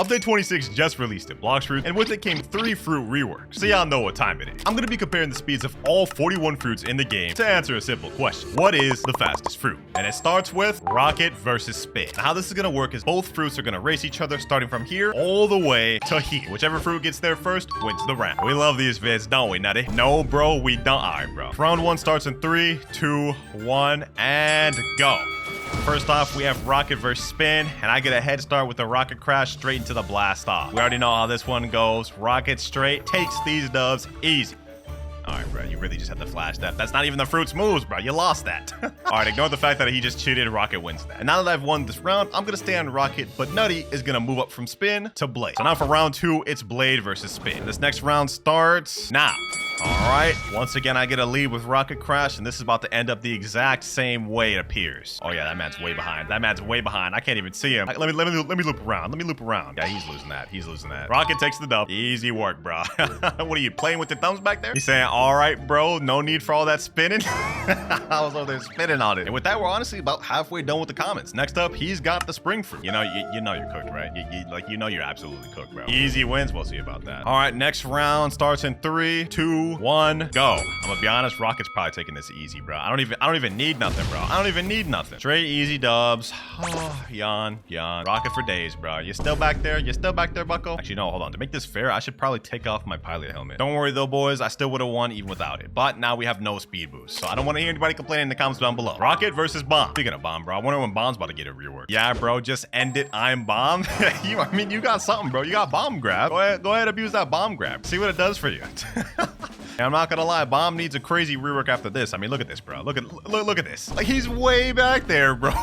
Update 26 just released it, Blox fruit, and with it came 3 fruit reworks, so y'all know what time it is. I'm gonna be comparing the speeds of all 41 fruits in the game to answer a simple question. What is the fastest fruit? And it starts with rocket versus spin. Now, how this is gonna work is both fruits are gonna race each other starting from here all the way to here. Whichever fruit gets there first wins the round. We love these vids, don't we, Nutty? No, bro, we don't. All right, bro. Round 1 starts in 3, 2, 1, and go. First off, we have rocket versus spin, and I get a head start with the rocket crash straight into the blast off. We already know how this one goes. Rocket straight takes these dubs easy. All right, bro, you really just had to flash that. That's not even the fruit's moves, bro. You lost that. All right, ignore the fact that he just cheated. Rocket wins that. And now that I've won this round, I'm going to stay on rocket, but Nutty is going to move up from spin to blade. So now for round 2, it's blade versus spin. This next round starts now. All right, once again, I get a lead with rocket crash, and this is about to end up the exact same way it appears. Oh yeah, that man's way behind. That man's way behind. I can't even see him. Let me loop around. Let me loop around. Yeah, he's losing that. He's losing that. Rocket takes the dub. Easy work, bro. What are you playing with your thumbs back there? He's saying, all right, bro, no need for all that spinning. I was over there spinning on it. And with that, we're honestly about halfway done with the comments. Next up, he's got the spring fruit. You know you're cooked, right? You know you're absolutely cooked, bro. Easy wins. We'll see about that. All right, next round starts in 3, 2, 1, go. I'm gonna be honest, Rocket's probably taking this easy, bro. I don't even need nothing, bro. I don't even need nothing. Straight easy dubs. Oh, yawn. Rocket for days, bro. You still back there? You still back there, bucko? Actually, no, hold on. To make this fair, I should probably take off my pilot helmet. Don't worry though, boys. I still would have won even without it. But now we have no speed boost, so I don't want to hear anybody complaining in the comments down below. Rocket versus Bomb. Speaking of Bomb, bro, I wonder when Bomb's about to get a rework. Yeah, bro, just end it. I'm Bomb. I mean, you got something, bro. You got Bomb grab. Go ahead, abuse that Bomb grab. See what it does for you. And I'm not gonna lie, Bomb needs a crazy rework after this. I mean, look at this, bro. Look at this. Like, he's way back there, bro.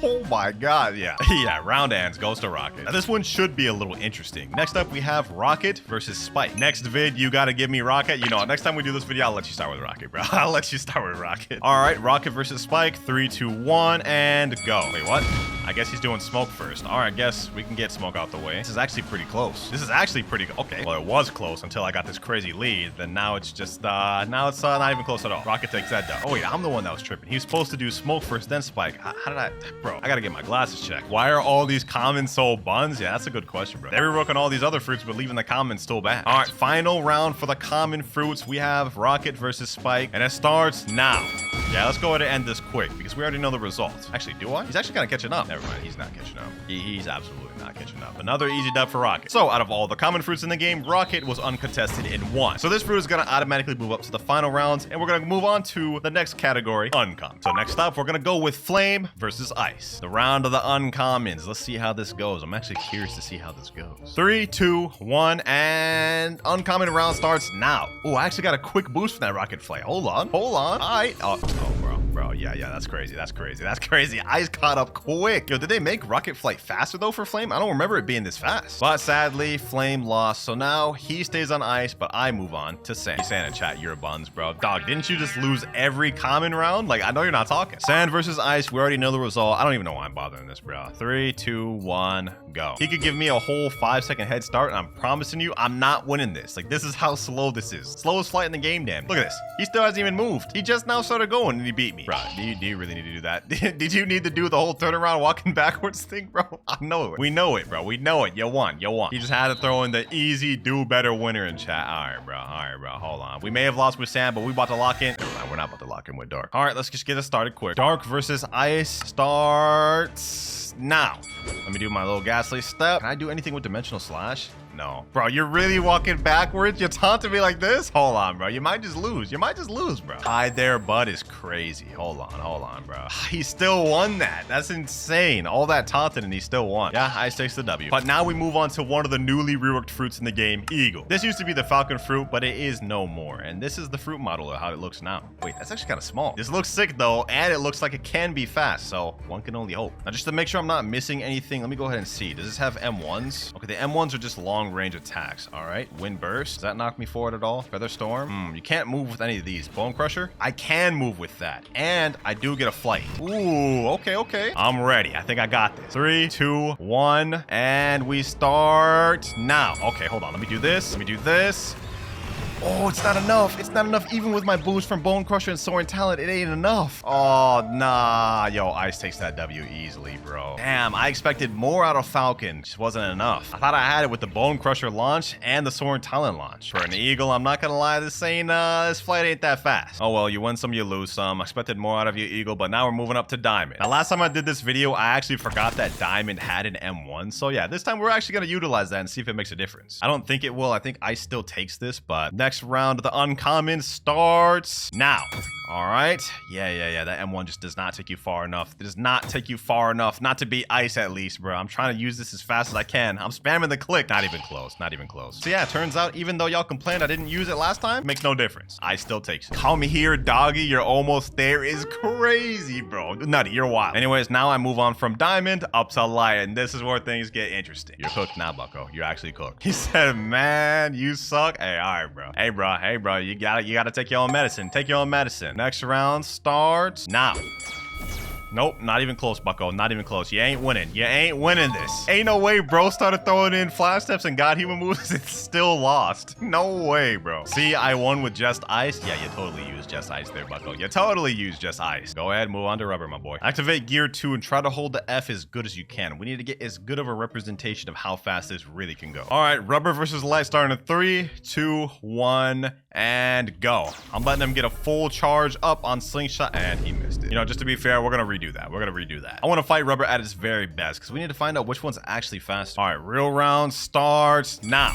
Oh my god, yeah. Yeah, round ends goes to Rocket. Now, this one should be a little interesting. Next up, we have Rocket versus Spike. Next vid, you gotta give me Rocket. You know, next time we do this video, I'll let you start with Rocket, bro. I'll let you start with Rocket. All right, Rocket versus Spike. 3, 2, 1, and go. Wait, what? I guess he's doing smoke first. All right, I guess we can get smoke out the way. This is actually pretty close. This is actually pretty, okay. Well, it was close until I got this crazy lead. Then now it's just, now it's not even close at all. Rocket takes that down. Oh wait, I'm the one that was tripping. He was supposed to do smoke first, then Spike. How did I, bro, I gotta get my glasses checked. Why are all these commons so buns? Yeah, that's a good question, bro. They rework on all these other fruits, but leaving the commons still bad. All right, final round for the common fruits. We have Rocket versus Spike, and it starts now. Yeah, let's go ahead and end this quick because we already know the results. Actually, do I? He's actually kind of catching up. Never mind, he's not catching up. He's absolutely not catching up. Another easy dub for Rocket. So out of all the common fruits in the game, Rocket was uncontested in 1. So this fruit is gonna automatically move up to the final rounds, and we're gonna move on to the next category, uncommon. So next up, we're gonna go with Flame versus Ice. The round of the uncommons. Let's see how this goes. I'm actually curious to see how this goes. 3, 2, 1, and uncommon round starts now. Oh, I actually got a quick boost from that Rocket Flame. Hold on. All right. Oh, bro. Yeah, that's crazy. That's crazy. Ice caught up quick. Yo, did they make Rocket Flight faster though for Flame? I don't remember it being this fast. But sadly, Flame lost. So now he stays on Ice, but I move on to Sand. He's saying in chat, you're a buns, bro. Dog, didn't you just lose every common round? Like, I know you're not talking. Sand versus Ice. We already know the result. I don't even know why I'm bothering this, bro. 3, 2, 1, go. He could give me a whole 5-second head start, and I'm promising you, I'm not winning this. Like, this is how slow this is. Slowest flight in the game, damn. Look at this. He still hasn't even moved. He just now started going, and he beat me. Bro, do you really need to do that? Did you need to do the whole turnaround walking backwards thing, bro? I know it. We know it, bro. We know it. You won. He just had to throw in the easy do better winner in chat. All right, bro. Hold on. We may have lost with Sand, but we about to lock in. Never mind. We're not about to lock in with Dark. All right, let's just get it started quick. Dark versus Ice starts now. Let me do my little ghastly step. Can I do anything with Dimensional Slash? No. Bro, you're really walking backwards? You're taunting me like this? Hold on, bro. You might just lose. Bro. Hide there, bud is crazy. Hold on, bro. He still won that. That's insane. All that taunting and he still won. Yeah, Ice takes the W. But now we move on to one of the newly reworked fruits in the game, Eagle. This used to be the Falcon fruit, but it is no more. And this is the fruit model of how it looks now. Wait, that's actually kind of small. This looks sick though, and it looks like it can be fast. So one can only hope. Now just to make sure I'm not missing anything, let me go ahead and see. Does this have M1s? Okay, the M1s are just long range attacks. All right, Wind Burst. Does that knock me forward at all? Feather Storm. You can't move with any of these. Bone Crusher. I can move with that, and I do get a flight. Ooh, okay. I'm ready. I think I got this. 3, 2, 1, and we start now. Okay, hold on. Let me do this. Oh, it's not enough. It's not enough. Even with my boost from Bone Crusher and Soaring Talent, it ain't enough. Oh, nah. Yo, Ice takes that W easily, bro. Damn, I expected more out of Falcon. Just wasn't enough. I thought I had it with the Bone Crusher launch and the Soaring Talent launch. For an Eagle, I'm not gonna lie, this flight ain't that fast. Oh, well, you win some, you lose some. I expected more out of you, Eagle, but now we're moving up to Diamond. Now, last time I did this video, I actually forgot that Diamond had an M1. So yeah, this time we're actually gonna utilize that and see if it makes a difference. I don't think it will. I think Ice still takes this, but next round of the uncommon starts now. All right. Yeah. That M1 just does not take you far enough. It does not take you far enough. Not to beat Ice, at least, bro. I'm trying to use this as fast as I can. I'm spamming the click. Not even close. Not even close. So yeah, it turns out even though y'all complained I didn't use it last time, makes no difference. Ice still takes it. Come here, doggy. You're almost there is crazy, bro. Nutty, you're wild. Anyways, now I move on from Diamond up to Lion. This is where things get interesting. You're cooked now, bucko. You're actually cooked. He said, man, you suck. Hey, all right, bro. Hey, bro. You gotta take your own medicine. Take your own medicine. Next round starts now. Nope, not even close, bucko. Not even close. You ain't winning. You ain't winning this. Ain't no way, bro. Started throwing in flash steps and God human moves and still lost. No way, bro. See, I won with just Ice. Yeah, you totally used just Ice there, bucko. You totally used just Ice. Go ahead, move on to Rubber, my boy. Activate Gear 2 and try to hold the F as good as you can. We need to get as good of a representation of how fast this really can go. All right, Rubber versus Light starting in 3, 2, 1, and go. I'm letting him get a full charge up on Slingshot, and he missed it. You know, just to be fair, we're gonna redo that. We're gonna redo that. I want to fight Rubber at its very best because we need to find out which one's actually faster. All right, real round starts now.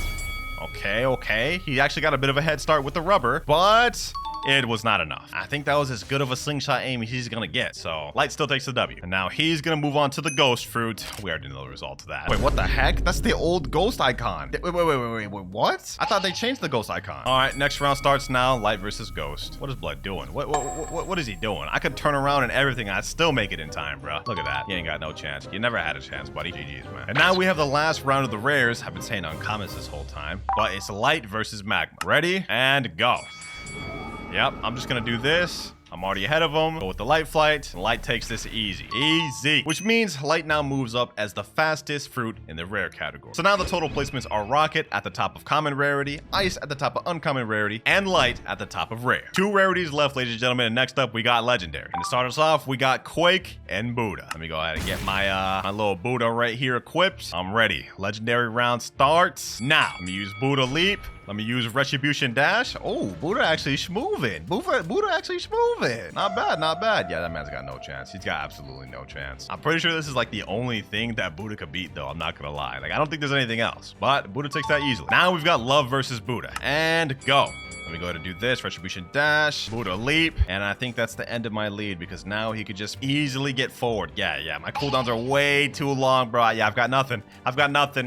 Okay. He actually got a bit of a head start with the Rubber, but it was not enough. I think that was as good of a slingshot aim as he's gonna get. So Light still takes the W. And now he's gonna move on to the Ghost Fruit. We already know the result of that. Wait, what the heck? That's the old Ghost icon. Wait, what? I thought they changed the Ghost icon. All right, next round starts now. Light versus Ghost. What is Blood doing? What is he doing? I could turn around and everything. I'd still make it in time, bro. Look at that. You ain't got no chance. You never had a chance, buddy. GG's, man. And now we have the last round of the rares. I've been saying uncommons this whole time, but it's Light versus Magma. Ready and go. Yep, I'm just gonna do this. I'm already ahead of him. Go with the Light Flight. Light takes this easy. Easy. Which means Light now moves up as the fastest fruit in the rare category. So now the total placements are Rocket at the top of common rarity, Ice at the top of uncommon rarity, and Light at the top of rare. 2 rarities left, ladies and gentlemen, and next up we got legendary. And to start us off, we got Quake and Buddha. Let me go ahead and get my little Buddha right here equipped. I'm ready. Legendary round starts now. Let me use Buddha Leap. Let me use Retribution Dash. Oh, Buddha actually schmoving. Buddha actually schmoving. Not bad. Yeah, that man's got no chance. He's got absolutely no chance. I'm pretty sure this is like the only thing that Buddha could beat, though. I'm not gonna lie. Like, I don't think there's anything else. But Buddha takes that easily. Now we've got Love versus Buddha. And go. Let me go ahead and do this. Retribution Dash, Buddha Leap, and I think that's the end of my lead because now he could just easily get forward. Yeah, my cooldowns are way too long, bro. Yeah, I've got nothing.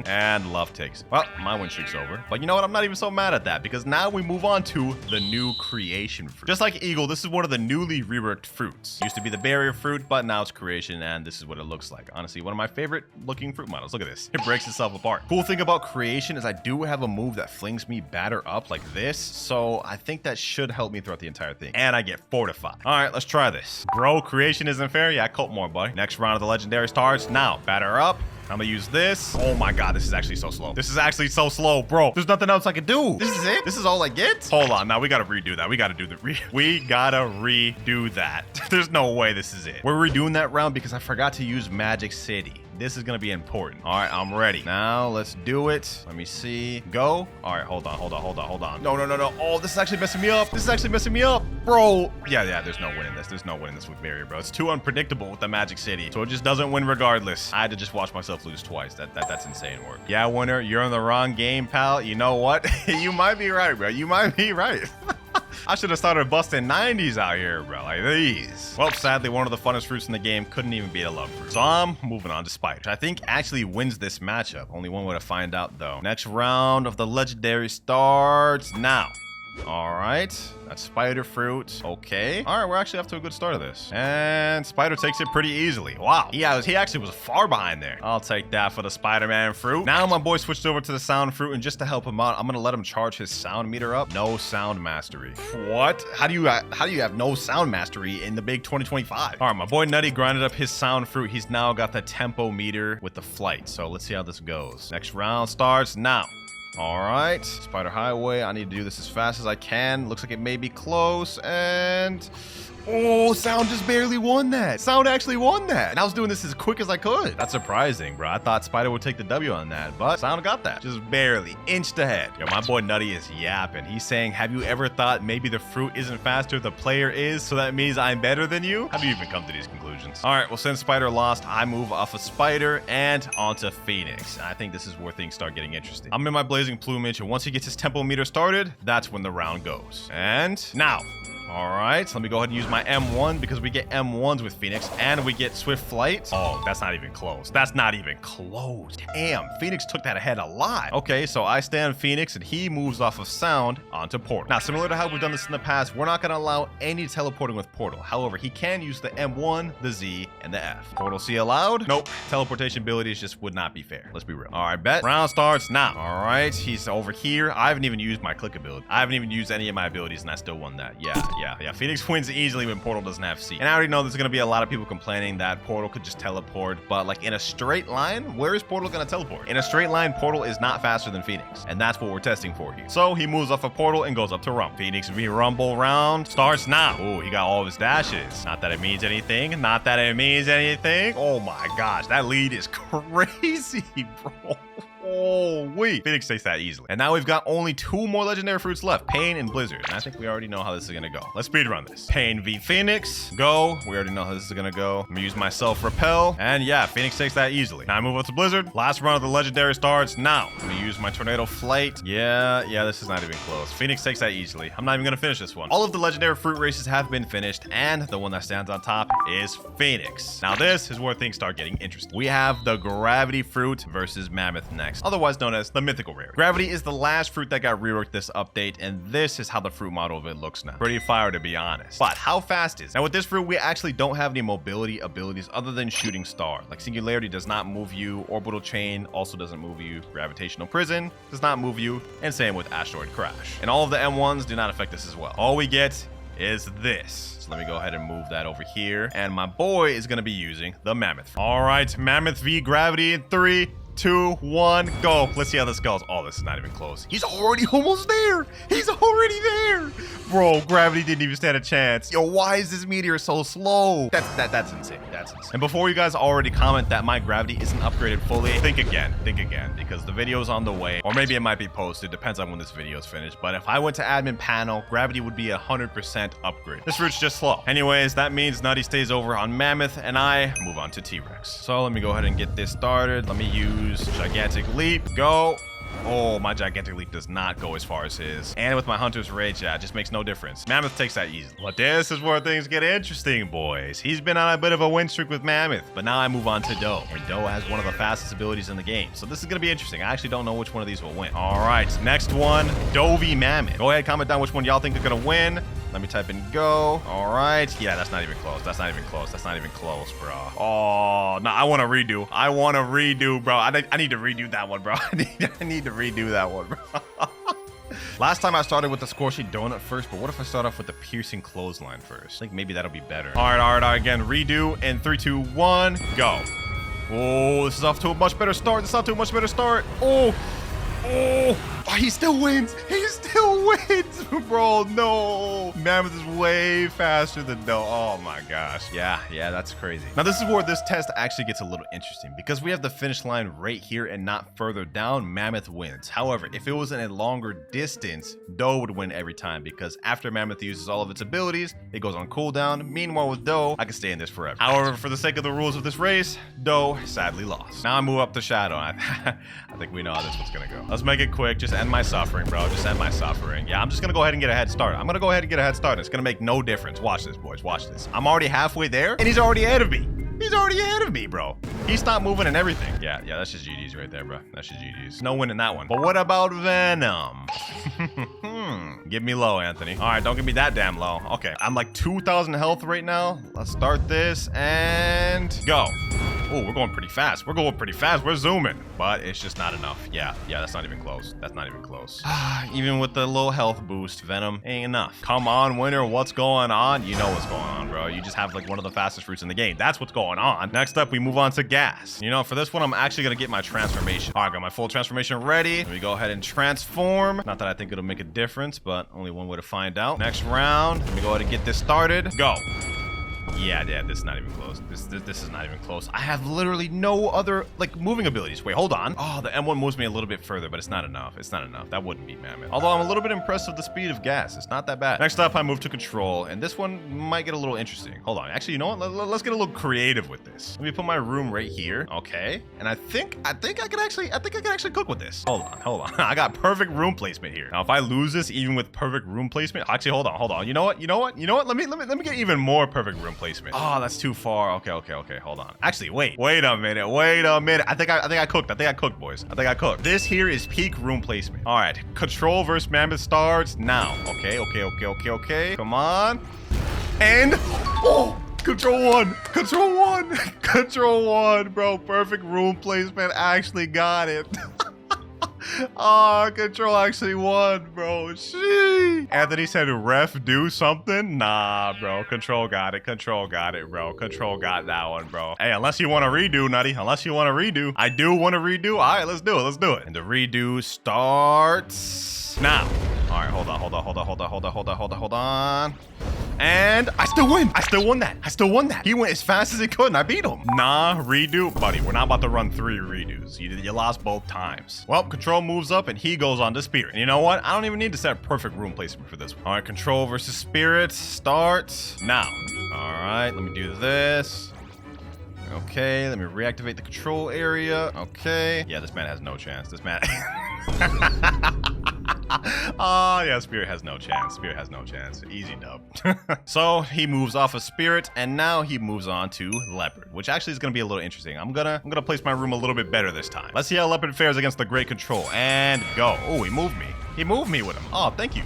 And Love takes it. Well, my win streak's over. But you know what? I'm not even so mad at that because now we move on to the new creation fruit. Just like Eagle, this is one of the newly reworked fruits. Used to be the barrier fruit, but now it's creation, and this is what it looks like. Honestly, one of my favorite looking fruit models. Look at this. It breaks itself apart. Cool thing about creation is I do have a move that flings me batter up like this, so I think that should help me throughout the entire thing. And I get fortified. All right, let's try this. Bro, creation isn't fair. Yeah, cult more, buddy. Next round of the legendary starts now. Batter up. I'm gonna use this. Oh my God, this is actually so slow. This is actually so slow, bro. There's nothing else I can do. This is it? This is all I get? Hold on, now we gotta redo that. We gotta redo that. There's no way this is it. We're redoing that round because I forgot to use Magic City. This is gonna be important. All right, I'm ready. Now let's do it. Let me see. Go. All right, hold on. No. Oh, this is actually messing me up. Bro. Yeah, there's no winning this. There's no winning this with barrier, bro. It's too unpredictable with the Magic City. So it just doesn't win regardless. I had to just watch myself lose twice. That's insane work. Yeah, winner, you're in the wrong game, pal. You know what? You might be right, bro. You might be right. I should have started busting 90s out here, bro. Like these. Well, sadly, one of the funnest fruits in the game couldn't even beat a Love fruit. So I'm moving on to Spider, which I think actually wins this matchup. Only one way to find out, though. Next round of the legendary starts now. All right, that's Spider Fruit. Okay. All right, we're actually off to a good start of this. And Spider takes it pretty easily. Wow. He actually was far behind there. I'll take that for the Spider-Man fruit. Now my boy switched over to the Sound Fruit, and just to help him out, I'm gonna let him charge his sound meter up. No sound mastery. What? How do you have no sound mastery in the big 2025? All right, my boy Nutty grinded up his Sound Fruit. He's now got the tempo meter with the flight. So let's see how this goes. Next round starts now. All right, Spider Highway. I need to do this as fast as I can. Looks like it may be close, and oh, Sound just barely won that. Sound actually won that. And I was doing this as quick as I could. That's surprising, bro. I thought Spider would take the W on that, but Sound got that. Just barely, inched ahead. Yo, my boy Nutty is yapping. He's saying, have you ever thought maybe the fruit isn't faster, the player is, so that means I'm better than you? How do you even come to these conclusions? All right, well, since Spider lost, I move off of Spider and onto Phoenix. I think this is where things start getting interesting. I'm in my blazing plumage, and once he gets his tempo meter started, that's when the round goes. And now, all right, so let me go ahead and use my M1 because we get M1s with Phoenix and we get Swift Flight. Oh, that's not even close. That's not even close. Damn, Phoenix took that ahead a lot. Okay, so I stay on Phoenix and he moves off of Sound onto Portal. Now, similar to how we've done this in the past, we're not going to allow any teleporting with Portal. However, he can use the M1, the Z, and the F. Portal C allowed? Nope. Teleportation abilities just would not be fair. Let's be real. All right, bet. Round starts now. All right, he's over here. I haven't even used my click ability. I haven't even used any of my abilities and I still won that. Yeah. Phoenix wins easily when Portal doesn't have C. And I already know there's going to be a lot of people complaining that Portal could just teleport, but like in a straight line, where is Portal going to teleport? In a straight line, Portal is not faster than Phoenix, and that's what we're testing for here. So he moves off of Portal and goes up to Rumble. Phoenix v Rumble round starts now. Oh, he got all of his dashes. Not that it means anything. Not that it means anything. Oh my gosh, that lead is crazy, bro. Oh, wait. Phoenix takes that easily. And now we've got only 2 more legendary fruits left, Pain and Blizzard. And I think we already know how this is going to go. Let's speedrun this. Pain v Phoenix. Go. We already know how this is going to go. I'm going to use my Self-Repel. And yeah, Phoenix takes that easily. Now I move up to Blizzard. Last run of the legendary starts now. I'm going to use my Tornado Flight. Yeah, this is not even close. Phoenix takes that easily. I'm not even going to finish this one. All of the legendary fruit races have been finished, and the one that stands on top is Phoenix. Now this is where things start getting interesting. We have the Gravity Fruit versus Mammoth next, otherwise known as the mythical rare. Gravity is the last fruit that got reworked this update, and this is how the fruit model of it looks now. Pretty fire, to be honest. But how fast is it? Now with this fruit, we actually don't have any mobility abilities other than Shooting Star. Like Singularity does not move you, Orbital Chain also doesn't move you, Gravitational Prison does not move you, and same with Asteroid Crash. And all of the M1s do not affect this as well. All we get is this. So let me go ahead and move that over here. And my boy is going to be using the Mammoth. All right, Mammoth v Gravity in 3, 2, 1, go. Let's see how this goes. Oh, this is not even close. He's already almost there. He's already there. Bro, Gravity didn't even stand a chance. Yo, why is this meteor so slow? That's insane. That's insane. And before you guys already comment that my Gravity isn't upgraded fully, think again, because the video is on the way, or maybe it might be posted. Depends on when this video is finished. But if I went to admin panel, Gravity would be 100% upgrade. This route's just slow. Anyways, that means Nutty stays over on Mammoth, and I move on to T-Rex. So let me go ahead and get this started. Let me use Gigantic Leap. Go. Oh, my Gigantic Leap does not go as far as his. And with my Hunter's Rage, yeah, it just makes no difference. Mammoth takes that easily. But this is where things get interesting, boys. He's been on a bit of a win streak with Mammoth, but now I move on to Doe. And Doe has one of the fastest abilities in the game. So this is going to be interesting. I actually don't know which one of these will win. All right, next one, Doe v Mammoth. Go ahead, comment down which one y'all think are going to win. Let me type in go. All right. Yeah, that's not even close. That's not even close. That's not even close, bro. Oh, no, I want to redo. I want to redo, bro. I need to redo that one, bro. I need to redo that one, bro. Last time I started with the Scorchy Donut first, but what if I start off with the Piercing Clothesline first? I think maybe that'll be better. All right. Again, redo in 3, 2, 1, go. Oh, this is off to a much better start. This is off to a much better start. Oh, he still wins. He still wins, bro. No. Mammoth is way faster than Doe. Oh my gosh. Yeah, that's crazy. Now this is where this test actually gets a little interesting because we have the finish line right here and not further down. Mammoth wins. However, if it was in a longer distance, Doe would win every time because after Mammoth uses all of its abilities, it goes on cooldown. Meanwhile, with Doe, I can stay in this forever. However, for the sake of the rules of this race, Doe sadly lost. Now I move up to Shadow. I think we know how this one's gonna go. Let's make it quick. Just end my suffering, bro. Just end my suffering. Yeah, I'm just gonna go ahead and get a head start. I'm gonna go ahead and get a head start. It's gonna make no difference. Watch this, boys. Watch this. I'm already halfway there, and he's already ahead of me. He's already ahead of me, bro. He stopped moving and everything. Yeah, that's just GG's right there, bro. That's just GG's. No win in that one. But what about Venom? Give me low, Anthony. All right, don't give me that damn low. Okay, I'm like 2,000 health right now. Let's start this and go. Oh, we're going pretty fast. We're going pretty fast. We're zooming, but it's just not enough. Yeah, that's not even close. That's not even close. Even with the low health boost, Venom ain't enough. Come on, winner. What's going on? You know what's going on, bro. You just have like one of the fastest fruits in the game. That's what's going on. Next up, we move on to gas. You know, for this one, I'm actually going to get my transformation. All right, got my full transformation ready. Let me go ahead and transform. Not that I think it'll make a difference, but only one way to find out. Next round, let me go ahead and get this started. Go. Yeah, this is not even close. This is not even close. I have literally no other, like, moving abilities. Wait, hold on. Oh, the M1 moves me a little bit further, but it's not enough. It's not enough. That wouldn't beat Mammoth. Although I'm a little bit impressed with the speed of gas. It's not that bad. Next up, I move to control, and this one might get a little interesting. Hold on. Actually, you know what? Let's get a little creative with this. Let me put my room right here. Okay. And I think I could actually cook with this. Hold on. I got perfect room placement here. Now, if I lose this, even with perfect room placement, actually, hold on. You know what? Let me get even more perfect room placement. Oh, that's too far. Okay. Hold on. Actually, wait a minute. I think I cooked, boys. I think I cooked. This here is peak room placement. All right. Control versus Mammoth starts now. Okay. Come on. And Control one, bro. Perfect room placement. Actually got it. Oh, Control actually won, bro. Sheesh. Anthony said, ref, do something. Nah, bro. Control got it, bro. Control got that one, bro. Hey, unless you want to redo, Nutty. Unless you want to redo. I do want to redo. All right, let's do it. And the redo starts now. All right, hold on. And I still win. I still won that. He went as fast as he could and I beat him. Nah, redo. Buddy, we're not about to run 3 redos. You lost both times. Well, Control moves up and he goes on to Spirit. And you know what? I don't even need to set perfect room placement for this one. All right, Control versus Spirit starts now. All right, let me do this. Okay, let me reactivate the control area. Okay. Yeah, this man has no chance. This man... Oh, yeah, Spirit has no chance. Easy dub. So he moves off of Spirit, and now he moves on to Leopard, which actually is going to be a little interesting. I'm gonna place my room a little bit better this time. Let's see how Leopard fares against the Great Control. And go. Oh, he moved me. He moved me with him. Oh, thank you,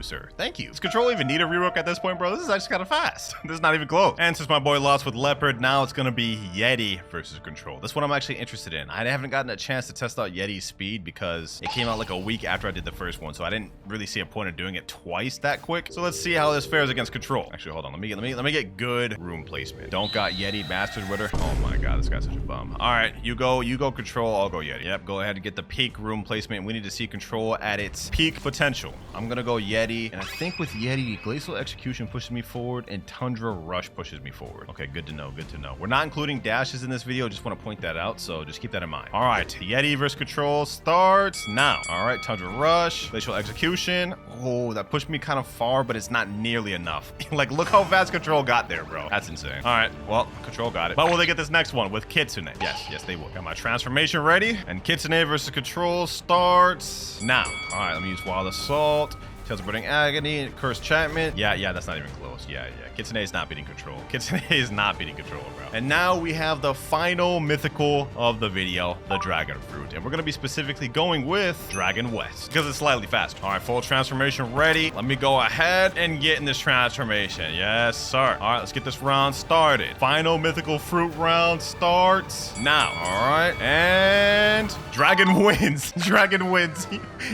sir. Thank you. Does Control even need a rework at this point, bro? This is actually kind of fast. This is not even close. And since my boy lost with Leopard, now it's going to be Yeti versus Control. This one I'm actually interested in. I haven't gotten a chance to test out Yeti's speed because it came out like a week after I did the first one, so I didn't really see a point of doing it twice that quick. So let's see how this fares against Control. Actually, hold on. Let me get good room placement. Don't got Yeti bastard with her. Oh my god, this guy's such a bum. All right, you go Control, I'll go Yeti. Yep, go ahead and get the peak room placement. We need to see Control at its peak potential. I'm gonna go Yeti, and I think with Yeti, Glacial Execution pushes me forward and Tundra Rush pushes me forward. Okay, good to know. We're not including dashes in this video, just want to point that out, so just keep that in mind. All right, Yeti versus Control starts now. All right, Tundra Rush, Glacial Execution. Oh, that pushed me kind of far, but it's not nearly enough. Like, look how fast Control got there, bro. That's insane. All right, well, Control got it. But will they get this next one with Kitsune? Yes, they will. Got my transformation ready, and Kitsune versus Control starts now. All right, let me use Wild Assault. Tales of Burning Agony, Cursed Enchantment. Yeah, that's not even close. Yeah. Kitsune is not beating Control. Bro. And now we have the final mythical of the video, the Dragon Fruit. And we're going to be specifically going with Dragon West because it's slightly faster. All right, full transformation ready. Let me go ahead and get in this transformation. Yes, sir. All right, let's get this round started. Final mythical fruit round starts now. All right, and Dragon wins.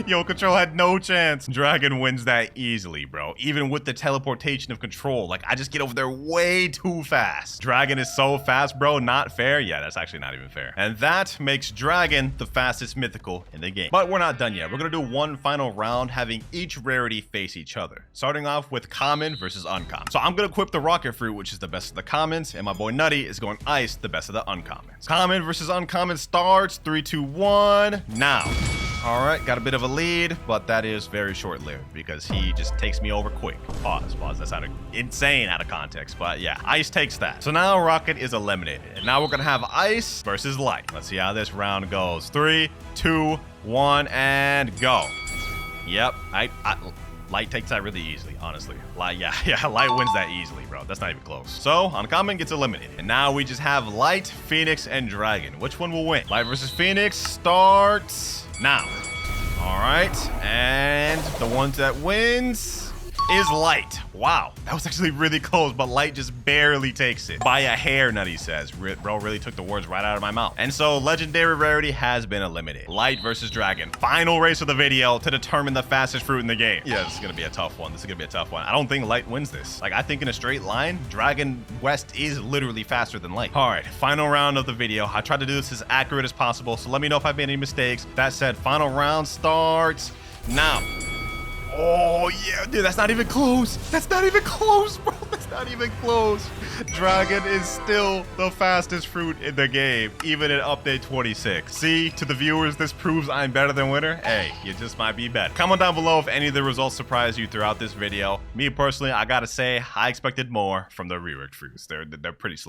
Yo, Control had no chance. Dragon wins that easily, bro. Even with the teleportation of Control, like I just get over there way too fast. Dragon is so fast, bro. Not fair. Yeah, that's actually not even fair. And that makes Dragon the fastest mythical in the game. But we're not done yet. We're gonna do one final round, having each rarity face each other. Starting off with common versus uncommon. So I'm gonna equip the Rocket Fruit, which is the best of the commons, and my boy Nutty is going Ice, the best of the uncommons. Common versus uncommon starts 3, 2, 1 now. All right, got a bit of a lead, but that is very short-lived because he just takes me over quick. Pause. That sounded insane out of context, but yeah, Ice takes that. So now Rocket is eliminated, and now we're gonna have Ice versus Light. Let's see how this round goes. 3, 2, 1, and go. Yep, Light takes that really easily, honestly. Light wins that easily, bro. That's not even close. So, Uncommon gets eliminated. And now we just have Light, Phoenix, and Dragon. Which one will win? Light versus Phoenix starts now. All right, and the one that wins is Light. Wow, that was actually really close, but Light just barely takes it. By a hair, Nutty says. Bro really took the words right out of my mouth. And so legendary rarity has been eliminated. Light versus Dragon. Final race of the video to determine the fastest fruit in the game. Yeah, this is gonna be a tough one. I don't think Light wins this. Like, I think in a straight line, Dragon West is literally faster than Light. All right, final round of the video. I tried to do this as accurate as possible, so let me know if I've made any mistakes. That said, final round starts now. Oh, yeah, dude, that's not even close. That's not even close, bro. That's not even close. Dragon is still the fastest fruit in the game, even in update 26. See, to the viewers, this proves I'm better than Winter. Hey, you just might be better. Comment down below if any of the results surprised you throughout this video. Me, personally, I gotta say, I expected more from the reworked fruits. They're pretty slow.